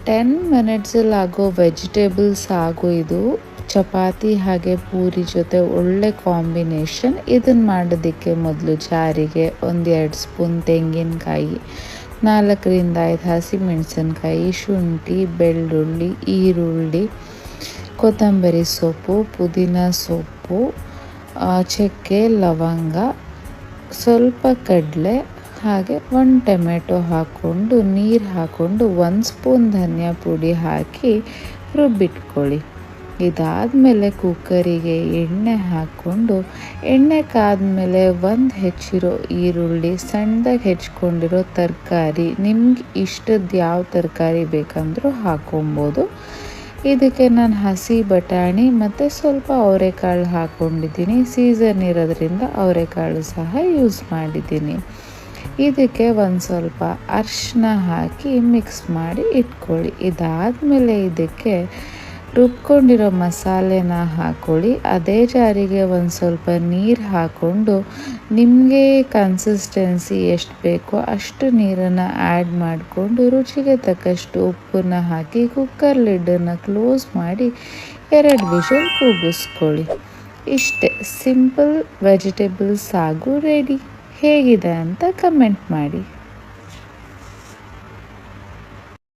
10 ಮಿನಿಟ್ಸಲ್ಲಿ ಆಗೋ ವೆಜಿಟೇಬಲ್ ಸಾಗು ಇದು. ಚಪಾತಿ ಹಾಗೆ ಪೂರಿ ಜೊತೆ ಒಳ್ಳೆ ಕಾಂಬಿನೇಷನ್. ಇದನ್ನು ಮಾಡೋದಕ್ಕೆ ಮೊದಲು ಜಾರಿಗೆ 1-2 ಸ್ಪೂನ್ ತೆಂಗಿನಕಾಯಿ, 4ರಿಂದ 5 ಹಸಿಮೆಣಸಿನ್ಕಾಯಿ, ಶುಂಠಿ, ಬೆಳ್ಳುಳ್ಳಿ, ಈರುಳ್ಳಿ, ಕೊತ್ತಂಬರಿ ಸೊಪ್ಪು, ಪುದೀನ ಸೊಪ್ಪು, ಚಕ್ಕೆ, ಲವಂಗ, ಸ್ವಲ್ಪ ಕಡಲೆ ಹಾಗೆ 1 ಟೊಮೆಟೊ ಹಾಕ್ಕೊಂಡು ನೀರು ಹಾಕ್ಕೊಂಡು 1 ಸ್ಪೂನ್ ಧನಿಯಾ ಪುಡಿ ಹಾಕಿ ರುಬ್ಬಿಟ್ಕೊಳ್ಳಿ. ಇದಾದಮೇಲೆ ಕುಕ್ಕರಿಗೆ ಎಣ್ಣೆ ಹಾಕ್ಕೊಂಡು ಎಣ್ಣೆ ಕಾದ್ಮೇಲೆ 1 ಹೆಚ್ಚಿರೋ ಈರುಳ್ಳಿ, ಸಣ್ಣದಾಗಿ ಹೆಚ್ಕೊಂಡಿರೋ ತರಕಾರಿ, ನಿಮ್ಗೆ ಇಷ್ಟದ ಯಾವ ತರಕಾರಿ ಬೇಕಂದ್ರೂ ಹಾಕ್ಕೊಬೋದು. ಇದಕ್ಕೆ ನಾನು ಹಸಿ ಬಟಾಣಿ ಮತ್ತು ಸ್ವಲ್ಪ ಅವರೆಕಾಳು ಹಾಕ್ಕೊಂಡಿದ್ದೀನಿ. ಸೀಸನ್ ಇರೋದ್ರಿಂದ ಅವರೆಕಾಳು ಸಹ ಯೂಸ್ ಮಾಡಿದ್ದೀನಿ. ಇದಕ್ಕೆ ಒಂದು ಸ್ವಲ್ಪ ಅರಿಶಿನ ಹಾಕಿ ಮಿಕ್ಸ್ ಮಾಡಿ ಇಟ್ಕೊಳ್ಳಿ. ಇದಾದಮೇಲೆ ಇದಕ್ಕೆ ರುಬ್ಕೊಂಡಿರೋ ಮಸಾಲೆನ ಹಾಕ್ಕೊಳ್ಳಿ. ಅದೇ ಜಾರಿಗೆ ಒಂದು ಸ್ವಲ್ಪ ನೀರು ಹಾಕ್ಕೊಂಡು ನಿಮಗೆ ಕನ್ಸಿಸ್ಟೆನ್ಸಿ ಎಷ್ಟು ಬೇಕೋ ಅಷ್ಟು ನೀರನ್ನು ಆ್ಯಡ್ ಮಾಡಿಕೊಂಡು ರುಚಿಗೆ ತಕ್ಕಷ್ಟು ಉಪ್ಪನ್ನು ಹಾಕಿ ಕುಕ್ಕರ್ ಲಿಡ್ಡನ್ನು ಕ್ಲೋಸ್ ಮಾಡಿ 2 ವಿಷಲ್ ಕೂಗಿಸ್ಕೊಳ್ಳಿ. ಇಷ್ಟೇ, ಸಿಂಪಲ್ ವೆಜಿಟೇಬಲ್ ಸಾಗು ರೆಡಿ. ಹೇಗಿದೆ ಅಂತ ಕಮೆಂಟ್ ಮಾಡಿ.